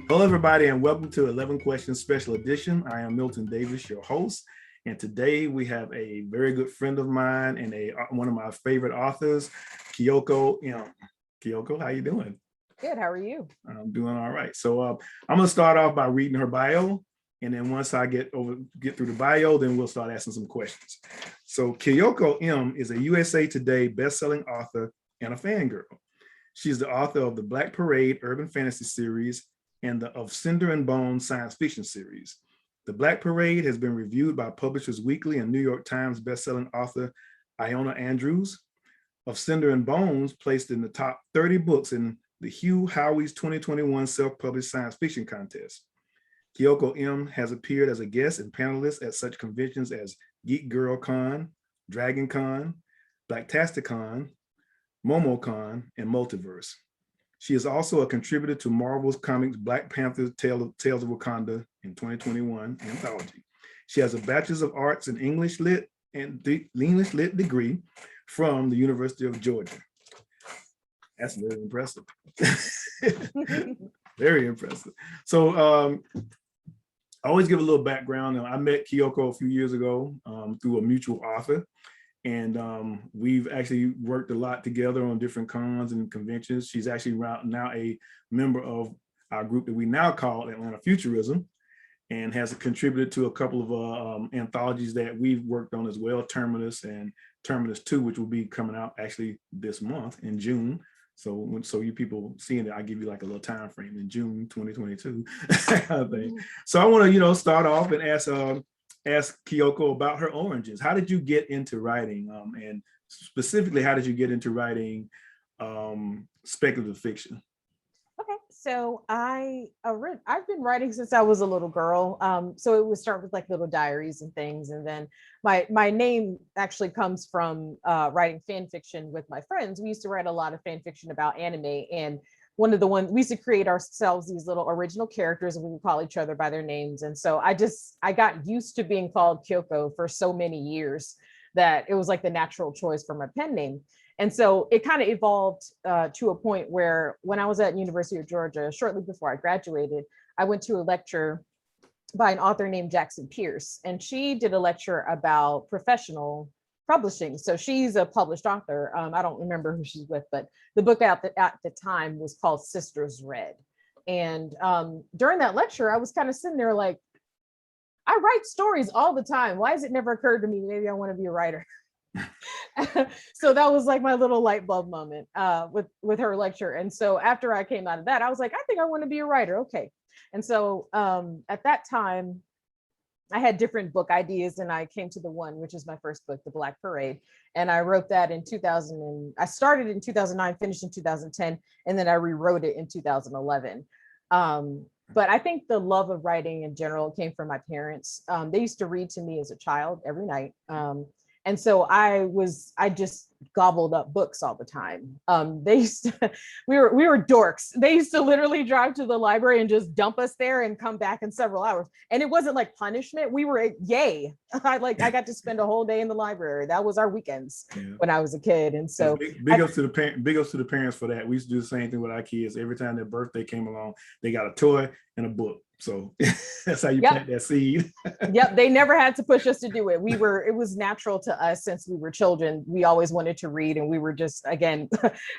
Hello, everybody, and welcome to 11 Questions Special Edition. I am Milton Davis, your host, and today we have a very good friend of mine and one of my favorite authors, Kyoko M. Kyoko, how you doing? Good. How are you? I'm doing all right. So I'm gonna start off by reading her bio, and then once I get through the bio, then we'll start asking some questions. So Kyoko M is a USA Today bestselling author and a fangirl. She's the author of the Black Parade urban fantasy series and of Cinder and Bones science fiction series. The Black Parade has been reviewed by Publishers Weekly and New York Times bestselling author Iona Andrews. Of Cinder and Bones, placed in the top 30 books in the Hugh Howey's 2021 self-published science fiction contest. Kyoko M has appeared as a guest and panelist at such conventions as Geek Girl Con, Dragon Con, Blacktasticon, MomoCon, and Multiverse. She is also a contributor to Marvel's Comics Black Panther Tales of Wakanda in 2021 anthology. She has a Bachelor's of Arts in English Lit and the English Lit degree from the University of Georgia. That's very impressive. Very impressive. So I always give a little background. I met Kyoko a few years ago through a mutual author. And we've actually worked a lot together on different cons and conventions. She's actually now a member of our group that we now call Atlanta Futurism, and has contributed to a couple of anthologies that we've worked on as well, Terminus and Terminus 2, which will be coming out actually this month in June. So you people seeing it, I give you like a little time frame in June 2022 kind of thing. So I want to, start off and ask Kyoko about her origins. How did you get into writing? And specifically, how did you get into writing speculative fiction? Okay, so I've been writing since I was a little girl. So it would start with like little diaries and things, and then my name actually comes from writing fan fiction with my friends. We used to write a lot of fan fiction about anime, and one of the ones we used to create ourselves these little original characters, and we would call each other by their names. And so I got used to being called Kyoko for so many years that it was like the natural choice for my pen name. And so it kind of evolved to a point where when I was at University of Georgia, shortly before I graduated, I went to a lecture by an author named Jackson Pierce, and she did a lecture about professional publishing. So she's a published author. I don't remember who she's with, but the book out at the time was called Sisters Red. And during that lecture, I was kind of sitting there like, I write stories all the time. Why has it never occurred to me, maybe I want to be a writer? So that was like my little light bulb moment with her lecture. And so after I came out of that, I was like, I think I want to be a writer. Okay. And so at that time, I had different book ideas, and I came to the one, which is my first book, The Black Parade. And I wrote that in 2000. I started in 2009, finished in 2010, and then I rewrote it in 2011. But I think the love of writing in general came from my parents. They used to read to me as a child every night. And so I just gobbled up books all the time. They used to, we were dorks. They used to literally drive to the library and just dump us there and come back in several hours. And it wasn't like punishment. We were, yay. I got to spend a whole day in the library. That was our weekends when I was a kid. And so big ups to the parents for that. We used to do the same thing with our kids. Every time their birthday came along, they got a toy and a book. So that's how you plant that seed. Yep. They never had to push us to do it. It was natural to us since we were children. We always wanted to read, and we were just, again,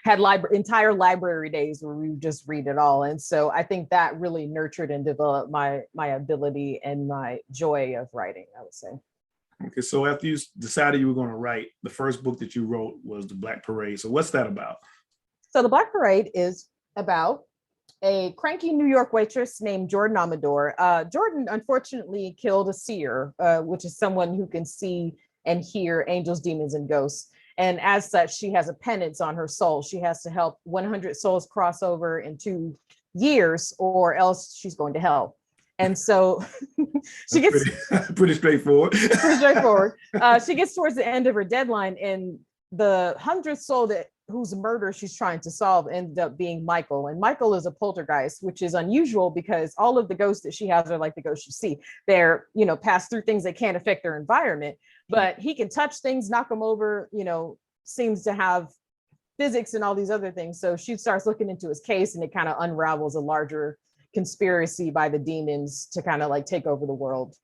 had entire library days where we would just read it all. And so I think that really nurtured and developed my ability and my joy of writing, I would say. Okay. So after you decided you were going to write, the first book that you wrote was The Black Parade. So what's that about? So The Black Parade is about a cranky New York waitress named Jordan Amador. Jordan unfortunately killed a seer, which is someone who can see and hear angels, demons, and ghosts. And as such, she has a penance on her soul. She has to help 100 souls cross over in 2 years, or else she's going to hell. And so she gets pretty straightforward. She gets towards the end of her deadline, and the 100th soul whose murder she's trying to solve ended up being Michael. And Michael is a poltergeist, which is unusual because all of the ghosts that she has are like the ghosts you see. They're, pass through things that can't affect their environment, but he can touch things, knock them over, seems to have physics and all these other things. So she starts looking into his case, and it kind of unravels a larger conspiracy by the demons to kind of like take over the world.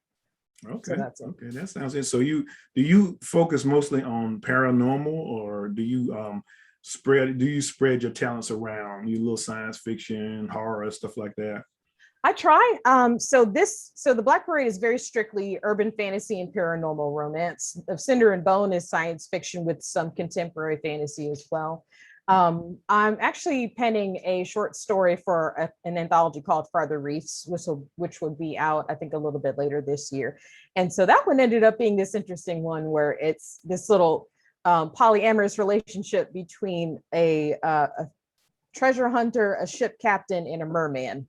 Okay. So that's it. Okay. That sounds it. So do you focus mostly on paranormal, or do you spread your talents around, you little science fiction, horror, stuff like that? I try. So the Black Parade is very strictly urban fantasy and paranormal romance. Of Cinder and Bone is science fiction with some contemporary fantasy as well. I'm actually penning a short story for an anthology called Farther Reefs, which will be out, I think, a little bit later this year. And so that one ended up being this interesting one where it's this little polyamorous relationship between a treasure hunter, a ship captain, and a merman.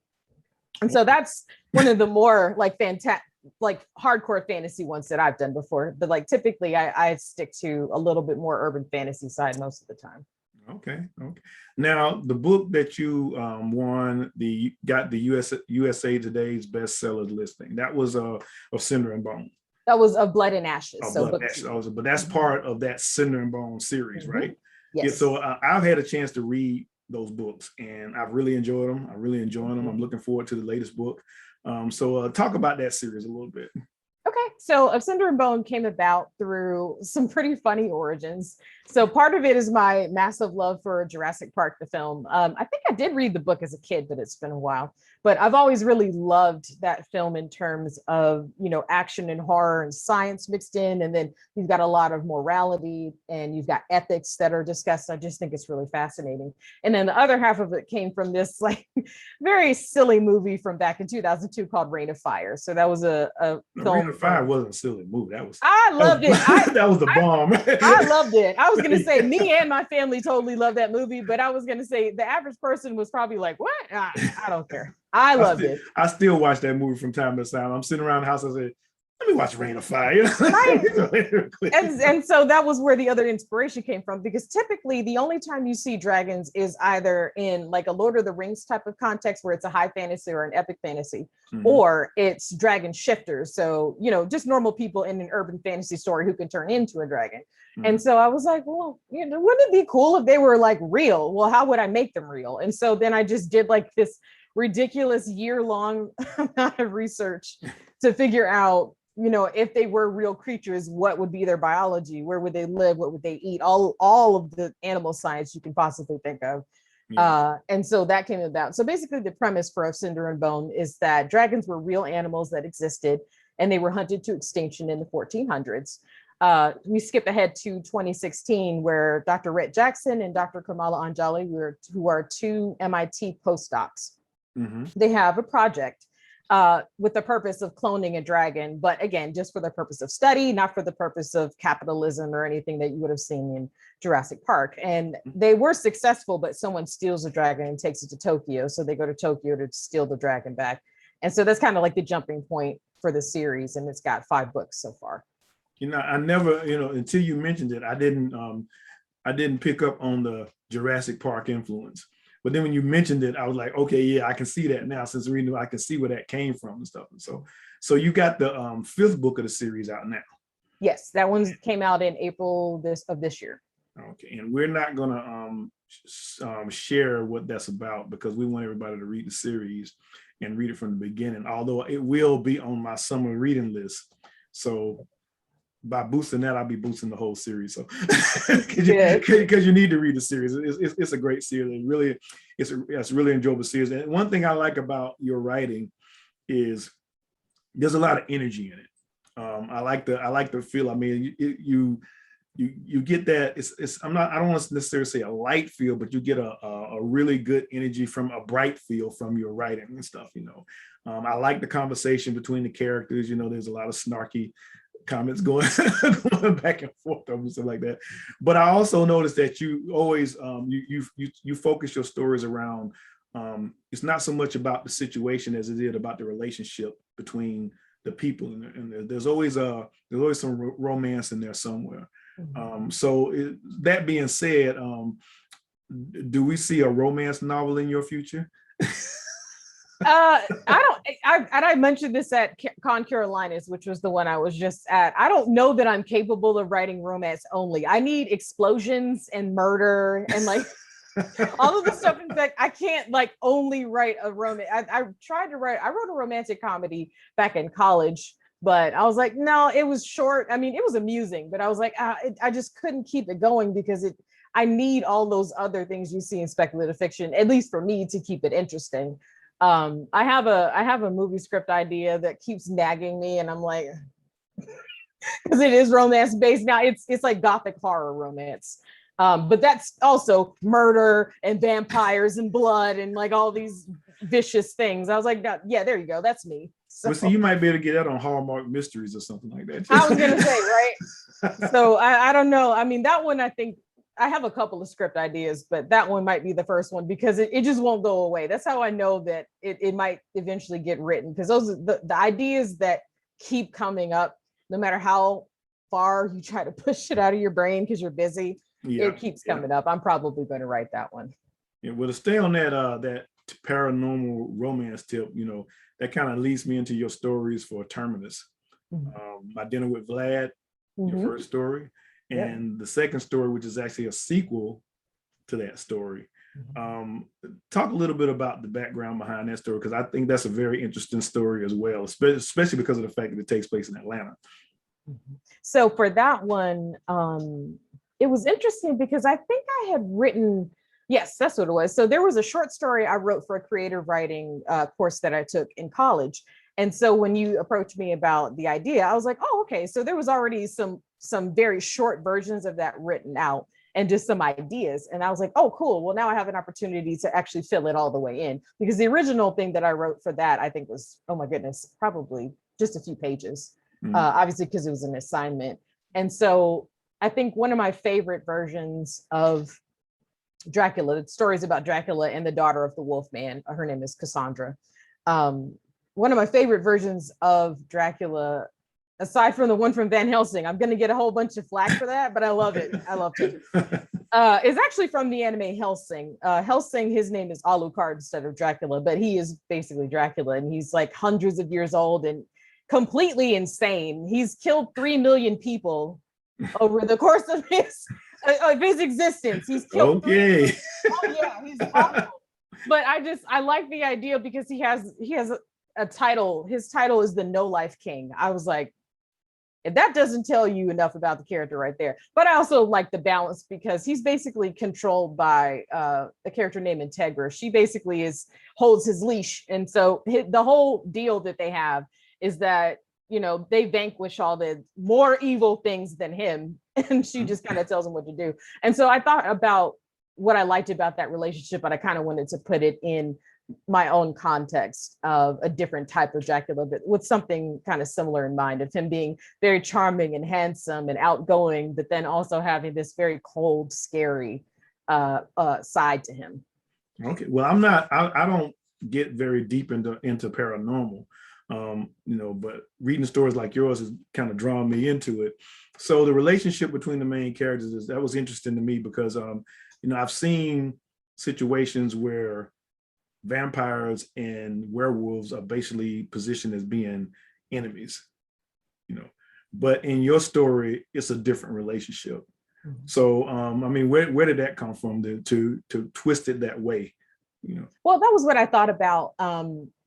And so that's one of the more like fantastic, like hardcore fantasy ones that I've done before. But like typically I stick to a little bit more urban fantasy side most of the time. Okay. Okay. Now, the book that you got the USA Today's bestseller listing, that was of Cinder and Bone. That was Of Blood and Ashes. So Blood Ashes. But that's part of that Cinder and Bone series, right? Yes. Yeah, so I've had a chance to read those books and I've really enjoyed them. I really enjoy them. I'm looking forward to the latest book. So talk about that series a little bit. Okay, so Of Cinder and Bone came about through some pretty funny origins. So part of it is my massive love for Jurassic Park, the film. I think I did read the book as a kid, but it's been a while. But I've always really loved that film in terms of, you know, action and horror and science mixed in. And then you've got a lot of morality and you've got ethics that are discussed. I just think it's really fascinating. And then the other half of it came from this like very silly movie from back in 2002 called Reign of Fire. So that was a film. Reign of Fire wasn't a silly movie. I loved it. That was the bomb. I loved it. I was going to say me and my family totally loved that movie, but I was going to say the average person was probably like, what? I don't care. I loved it. I still watch that movie from time to time. I'm sitting around the house. I say, let me watch Reign of Fire. Right. and so that was where the other inspiration came from, because typically the only time you see dragons is either in like a Lord of the Rings type of context where it's a high fantasy or an epic fantasy, or it's dragon shifters. So, you know, just normal people in an urban fantasy story who can turn into a dragon. And so I was like, well, you know, wouldn't it be cool if they were like real? Well, how would I make them real? And so then I just did like this ridiculous year-long amount of research to figure out, you know, if they were real creatures, what would be their biology? Where would they live? What would they eat? All of the animal science you can possibly think of. And so that came about. So basically the premise for Cinder and Bone is that dragons were real animals that existed and they were hunted to extinction in the 1400s. We skip ahead to 2016, where Dr. Rhett Jackson and Dr. Kamala Anjali, who are two MIT postdocs, they have a project with the purpose of cloning a dragon, but again, just for the purpose of study, not for the purpose of capitalism or anything that you would have seen in Jurassic Park. And they were successful, but someone steals the dragon and takes it to Tokyo. So they go to Tokyo to steal the dragon back. And so that's kind of like the jumping point for the series. And it's got 5 books so far. You know, I never, you know, until you mentioned it, I didn't pick up on the Jurassic Park influence. But then when you mentioned it, I was like, okay, yeah, I can see that now. Since reading, I can see where that came from and stuff. And so you got the 5th book of the series out now. Yes, that one came out in April of this year. Okay, and we're not gonna share what that's about because we want everybody to read the series and read it from the beginning. Although it will be on my summer reading list, so by boosting that, I'll be boosting the whole series. So because you need to read the series. It's a great series. It's a really enjoyable series. And one thing I like about your writing is there's a lot of energy in it. I like the feel. I mean, you get that. I don't want to necessarily say a light feel, but you get a really good energy from a bright feel from your writing and stuff. You know, I like the conversation between the characters. You know, there's a lot of snarky comments going back and forth and stuff like that. But I also noticed that you always you focus your stories around. It's not so much about the situation as it is about the relationship between the people, and there's always some romance in there somewhere. So that being said, do we see a romance novel in your future? I mentioned this at Con Carolinas, which was the one I was just at. I don't know that I'm capable of writing romance only. I need explosions and murder and like All of the stuff. In fact, I can't like only write a romance. I tried to write. I wrote a romantic comedy back in college, but I was like, no, it was short. I mean, it was amusing, but I was like, I just couldn't keep it going because I need all those other things you see in speculative fiction, at least for me, to keep it interesting. I have a movie script idea that keeps nagging me, and I'm like, because it is romance based now. It's like gothic horror romance. But that's also murder and vampires and blood and like all these vicious things. I was like, no, yeah, there you go. That's me. So Well, see, you might be able to get that on Hallmark Mysteries or something like that. I was gonna say, right? So I don't know. I mean, that one, I think I have a couple of script ideas, but that one might be the first one because it just won't go away. That's how I know that it might eventually get written, because those are the ideas that keep coming up, no matter how far you try to push it out of your brain because you're busy. Yeah, it keeps coming up. I'm probably going to write that one. Yeah, well, to stay on that paranormal romance tip, that kind of leads me into your stories for Terminus. My Dinner with Vlad, your first story, and the second story, which is actually a sequel to that story. Talk a little bit about the background behind that story, because I think that's a very interesting story as well, especially because of the fact that it takes place in Atlanta. So for that one, it was interesting because I think I had written, yes, that's what it was. So there was a short story I wrote for a creative writing course that I took in college. And so when you approached me about the idea, I was like, oh, okay. So there was already some very short versions of that written out and just some ideas. And I was like, oh, cool. Well, now I have an opportunity to actually fill it all the way in, because the original thing that I wrote for that, I think was, oh my goodness, probably just a few pages, obviously, because it was an assignment. And so I think one of my favorite versions of Dracula, the stories about Dracula and the daughter of the Wolfman, her name is Cassandra. One of my favorite versions of Dracula, aside from the one from Van Helsing, I'm going to get a whole bunch of flack for that, but I love it. I loved it. Is actually from the anime Helsing. Helsing, his name is Alucard instead of Dracula, but he is basically Dracula, and he's like hundreds of years old and completely insane. He's killed 3 million people over the course of his existence. He's killed. Okay. Oh yeah, he's awful. But I like the idea because he has a title. His title is the No Life King. I was like, that doesn't tell you enough about the character right there. But I also like the balance because he's basically controlled by a character named Integra. She basically holds his leash, and so the whole deal that they have is that they vanquish all the more evil things than him, and she just kind of tells him what to do. And so I thought about what I liked about that relationship, but I kind of wanted to put it in my own context of a different type of Dracula, but with something kind of similar in mind, of him being very charming and handsome and outgoing, but then also having this very cold, scary side to him. Okay, well, I don't get very deep into paranormal, but reading stories like yours has kind of drawn me into it. So the relationship between the main characters that was interesting to me because I've seen situations where vampires and werewolves are basically positioned as being enemies, but in your story it's a different relationship. So where did that come from to twist it that way? Well, that was what I thought about,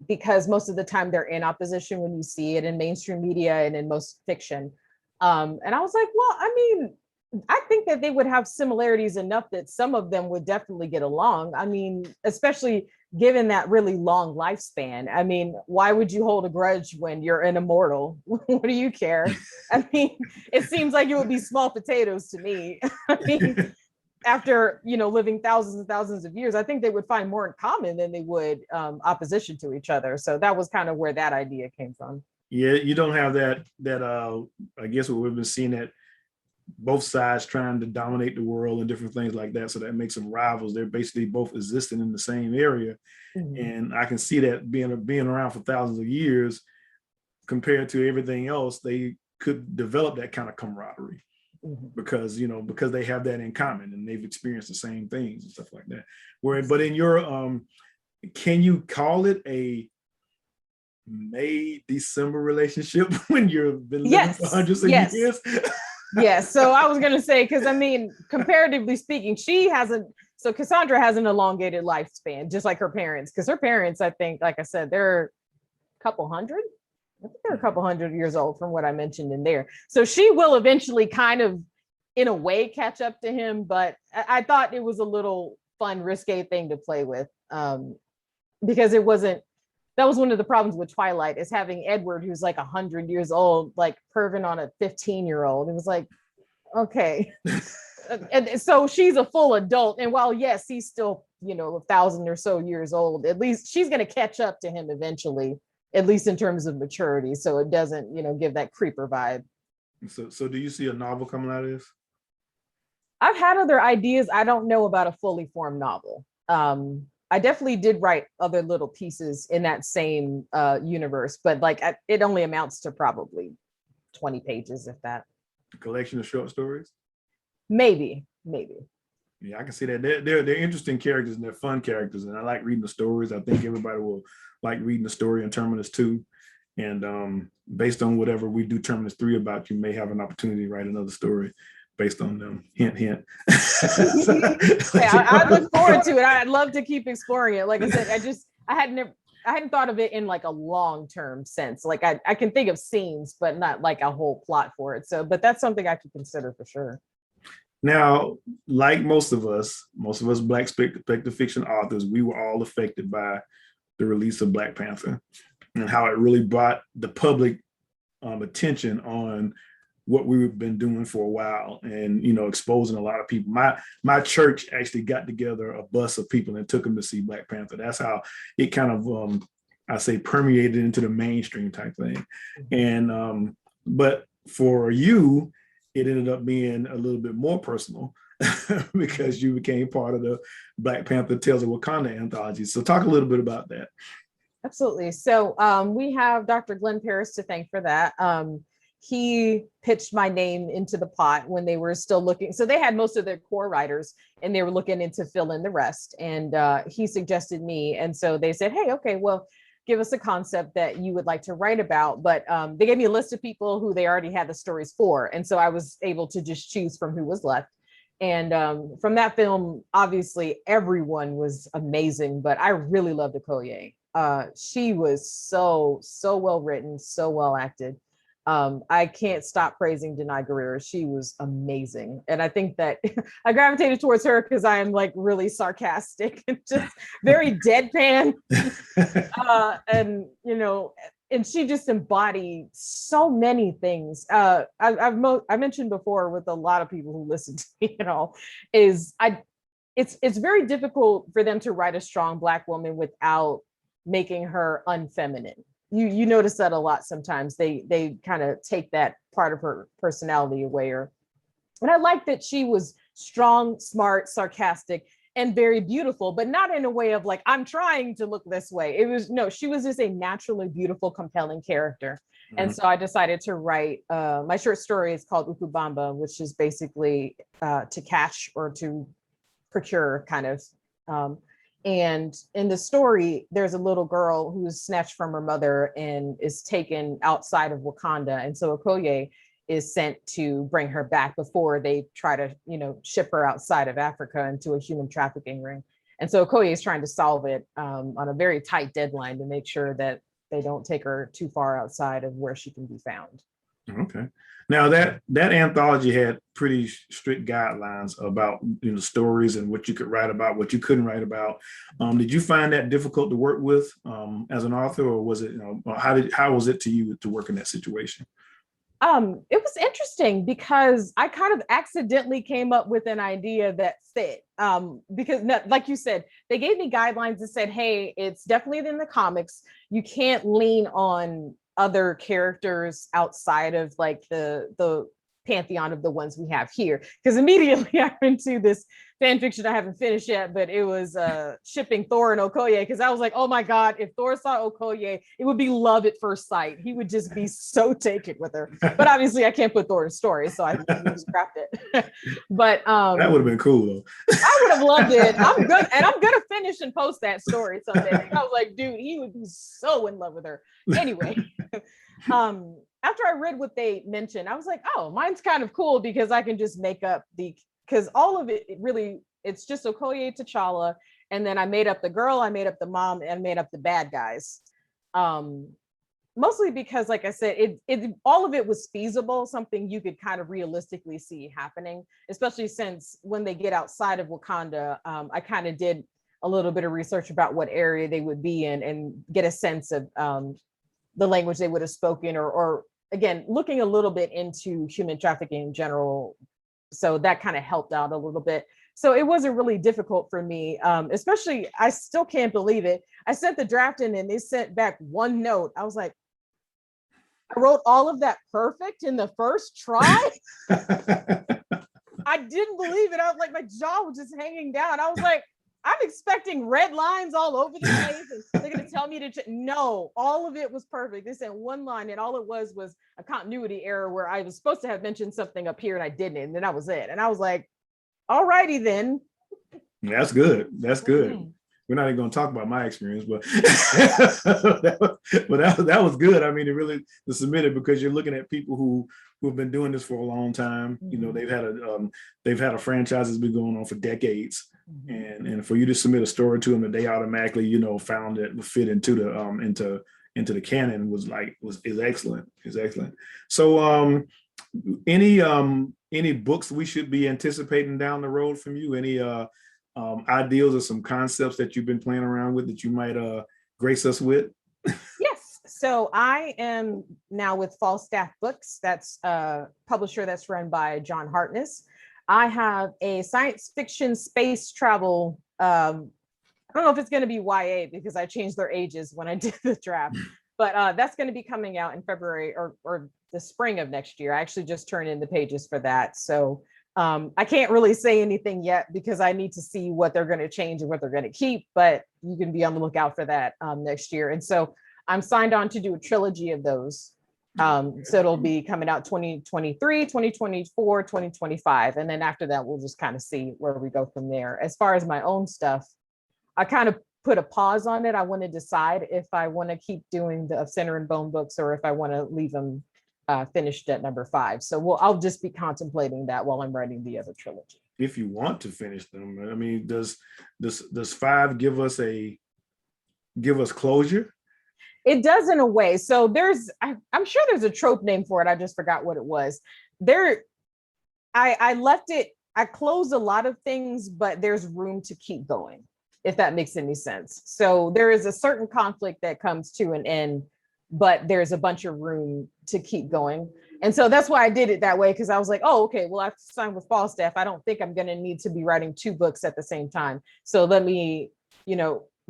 because most of the time they're in opposition when you see it in mainstream media and in most fiction. And I was like, well, I think that they would have similarities enough that some of them would definitely get along. Especially given that really long lifespan. Why would you hold a grudge when you're an immortal? What do you care? It seems like it would be small potatoes to me. After living thousands and thousands of years, I think they would find more in common than they would opposition to each other. So that was kind of where that idea came from. Yeah, you don't have that I guess what we've been seeing, that both sides trying to dominate the world and different things like that. So that makes them rivals. They're basically both existing in the same area. And I can see that being around for thousands of years, compared to everything else, they could develop that kind of camaraderie. Because they have that in common and they've experienced the same things and stuff like that. But in your can you call it a May-December relationship when you've been living for hundreds of years? Yes. So I was gonna say, because comparatively speaking, she hasn't So Cassandra has an elongated lifespan, just like her parents, because her parents, I think, like I said, they're a couple hundred. I think they're a couple hundred years old from what I mentioned in there. So she will eventually kind of, in a way, catch up to him. But I thought it was a little fun, risque thing to play with, because it wasn't. That was one of the problems with Twilight, is having Edward, who's like 100 years old, like perving on a 15-year-old. It was like, okay. And so she's a full adult, and while yes, he's still 1,000 or so years old, at least she's going to catch up to him eventually, at least in terms of maturity, so it doesn't give that creeper vibe. So do you see a novel coming out of this? I've had other ideas. I don't know about a fully formed novel. I definitely did write other little pieces in that same universe, but like it only amounts to probably 20 pages, if that. A collection of short stories? Maybe. Yeah, I can see that. They're interesting characters and they're fun characters, and I like reading the stories. I think everybody will like reading the story in Terminus 2. And based on whatever we do Terminus 3 about, you may have an opportunity to write another story based on them. Hint, hint. I look forward to it. I'd love to keep exploring it. Like I said, I hadn't thought of it in like a long-term sense. Like I can think of scenes, but not like a whole plot for it. So, but that's something I could consider for sure. Now, like most of us Black speculative fiction authors, we were all affected by the release of Black Panther and how it really brought the public attention on what we've been doing for a while, and exposing a lot of people. My church actually got together a bus of people and took them to see Black Panther. That's how it kind of I say permeated into the mainstream type thing. And but for you, it ended up being a little bit more personal because you became part of the Black Panther Tales of Wakanda anthology. So talk a little bit about that. Absolutely. So we have Dr. Glenn Paris to thank for that. He pitched my name into the pot when they were still looking. So they had most of their core writers and they were looking into fill in the rest. And he suggested me. And so they said, hey, okay, well, give us a concept that you would like to write about. But they gave me a list of people who they already had the stories for. And so I was able to just choose from who was left. And from that film, obviously, everyone was amazing, but I really loved Okoye. She was so well written, so well acted. I can't stop praising Denai Guerrero. She was amazing. And I think that I gravitated towards her because I am like really sarcastic and just very deadpan. And she just embodied so many things. I mentioned before with a lot of people who listen to me, it's very difficult for them to write a strong Black woman without making her unfeminine. You notice that a lot sometimes. They kind of take that part of her personality away. And I like that she was strong, smart, sarcastic, and very beautiful, but not in a way of like, I'm trying to look this way. She was just a naturally beautiful, compelling character. Mm-hmm. And so I decided to write, my short story is called Ukubamba, which is basically to catch or to procure kind of. And in the story, there's a little girl who is snatched from her mother and is taken outside of Wakanda. And so Okoye is sent to bring her back before they try to, ship her outside of Africa into a human trafficking ring. And so Okoye is trying to solve it on a very tight deadline to make sure that they don't take her too far outside of where she can be found. Okay. Now that anthology had pretty strict guidelines about stories and what you could write about, what you couldn't write about. Did you find that difficult to work with as an author, or was it how was it to you to work in that situation? It was interesting because I kind of accidentally came up with an idea that fit. Because like you said, they gave me guidelines that said, hey, it's definitely in the comics. You can't lean on other characters outside of like the pantheon of the ones we have here. Because immediately I'm into this fan fiction I haven't finished yet, but it was shipping Thor and Okoye, because I was like, oh my God, if Thor saw Okoye, it would be love at first sight. He would just be so taken with her. But obviously I can't put Thor in stories, so I just scrapped it. But that would have been cool though. I would have loved it. I'm gonna finish and post that story someday. I was like, dude, he would be so in love with her. Anyway, after I read what they mentioned, I was like, oh, mine's kind of cool because I can just make up because all of it really It's just Okoye, T'Challa, and then I made up the girl, I made up the mom, and made up the bad guys. Mostly because, like I said, it all of it was feasible, something you could kind of realistically see happening, especially since when they get outside of Wakanda, I kind of did a little bit of research about what area they would be in and get a sense of the language they would have spoken, or again, looking a little bit into human trafficking in general. So that kind of helped out a little bit. So it wasn't really difficult for me, especially, I still can't believe it. I sent the draft in and they sent back one note. I was like, I wrote all of that perfect in the first try. I didn't believe it. I was like, my jaw was just hanging down. I was like, I'm expecting red lines all over the place. And they're going to tell me to, no, all of it was perfect. They sent one line and all it was a continuity error where I was supposed to have mentioned something up here and I didn't. And then that was it. And I was like, all righty then. That's good. That's good. Mm-hmm. We're not even going to talk about my experience, but that was good. I mean, it really to submit it, because you're looking at people who've been doing this for a long time. Mm-hmm. You know, they've had a franchise that's been going on for decades, mm-hmm. and for you to submit a story to them that they automatically, you know, found that would fit into the canon was excellent. Is excellent. So, any books we should be anticipating down the road from you? Any ideals or some concepts that you've been playing around with that you might grace us with? Yes. So I am now with Falstaff Books. That's a publisher that's run by John Hartness. I have a science fiction space travel. I don't know if it's going to be YA because I changed their ages when I did the draft, but that's going to be coming out in February or the spring of next year. I actually just turned in the pages for that. So I can't really say anything yet because I need to see what they're going to change and what they're going to keep, but you can be on the lookout for that next year. And so I'm signed on to do a trilogy of those. So it'll be coming out 2023, 2024, 2025. And then after that, we'll just kind of see where we go from there. As far as my own stuff, I kind of put a pause on it. I want to decide if I want to keep doing the Cinder and Bone books or if I want to leave them finished at number 5. So I'll just be contemplating that while I'm writing the other trilogy. If you want to finish them, I mean, does 5 give us closure? It does in a way. So I'm sure there's a trope name for it. I just forgot what it was. I left it. I closed a lot of things, but there's room to keep going, if that makes any sense. So there is a certain conflict that comes to an end, but there's a bunch of room to keep going. And so that's why I did it that way, because I was like, oh, okay, well, I've signed with Falstaff. I don't think I'm going to need to be writing 2 books at the same time. So let me,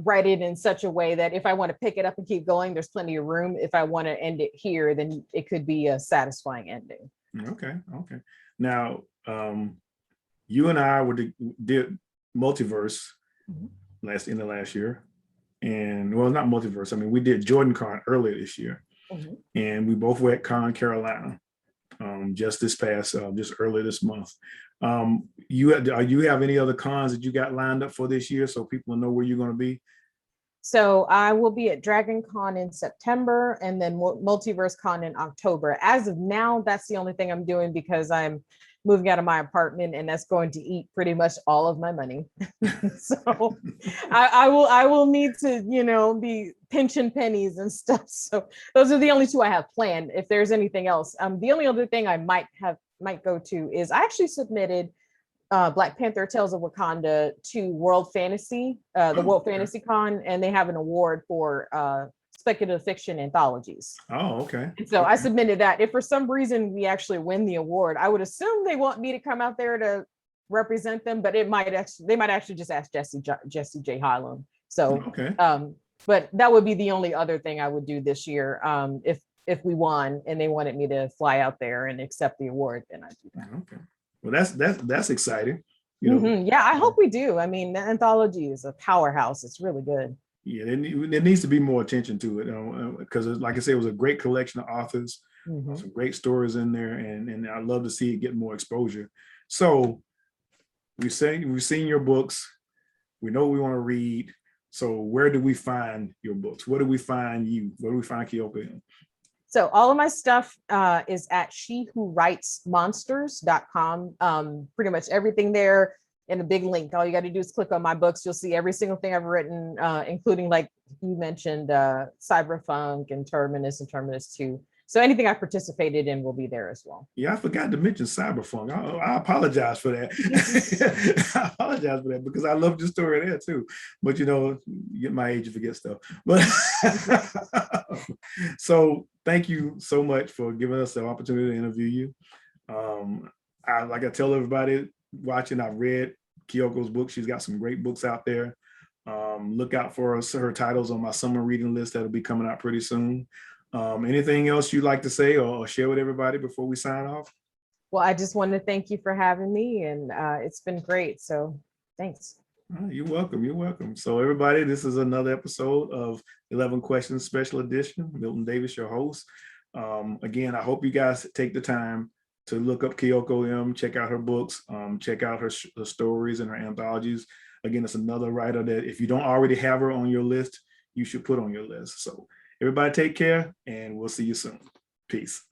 write it in such a way that if I want to pick it up and keep going, there's plenty of room. If I want to end it here, then it could be a satisfying ending. Okay. Now, you and I did Multiverse in the last year. And well, not Multiverse. I mean, we did Jordan Con earlier this year, and we both were at Con Carolina just earlier this month. You have any other cons that you got lined up for this year so people know where you're going to be? So I will be at Dragon Con in September and then Multiverse Con in October. As of now, that's the only thing I'm doing because I'm moving out of my apartment and that's going to eat pretty much all of my money. So I will need to, be pinching pennies and stuff. So those are the only 2 I have planned. If there's anything else, the only other thing I might go to is I actually submitted Black Panther Tales of Wakanda to World Fantasy, the World Fantasy Con, and they have an award for speculative fiction anthologies. Oh, okay. And so I submitted that. If for some reason we actually win the award, I would assume they want me to come out there to represent them, but they might actually just ask Jesse J. Hylam. So, okay. But that would be the only other thing I would do this year. If we won and they wanted me to fly out there and accept the award, then I'd do that. Okay. Well, that's exciting. Yeah, I hope we do. I mean, the anthology is a powerhouse. It's really good. Yeah, there needs to be more attention to it because, like I said, it was a great collection of authors, some great stories in there, and I'd love to see it get more exposure. So we've seen your books. We know what we want to read. So where do we find your books? Where do we find you? Where do we find Kyoko? So all of my stuff is at shewhowritesmonsters.com. Pretty much everything there. in a big link. All you got to do is click on my books. You'll see every single thing I've written, including, like you mentioned, Cyberpunk and Terminus 2. So anything I participated in will be there as well. Yeah, I forgot to mention Cyberpunk. I apologize for that. I apologize for that because I love your story there too. But you get my age, you forget stuff. But so thank you so much for giving us the opportunity to interview you. Like I tell everybody watching, I've read Kyoko's book. She's got some great books out there. Look out for her titles on my summer reading list that'll be coming out pretty soon. Anything else you'd like to say or share with everybody before we sign off? Well, I just want to thank you for having me, and it's been great. So thanks. You're welcome. You're welcome. So everybody, this is another episode of 11 Questions Special Edition. Milton Davis, your host. Again, I hope you guys take the time to look up Kyoko M, check out her books, check out her stories and her anthologies. Again, it's another writer that if you don't already have her on your list, you should put on your list. So everybody take care, and we'll see you soon. Peace.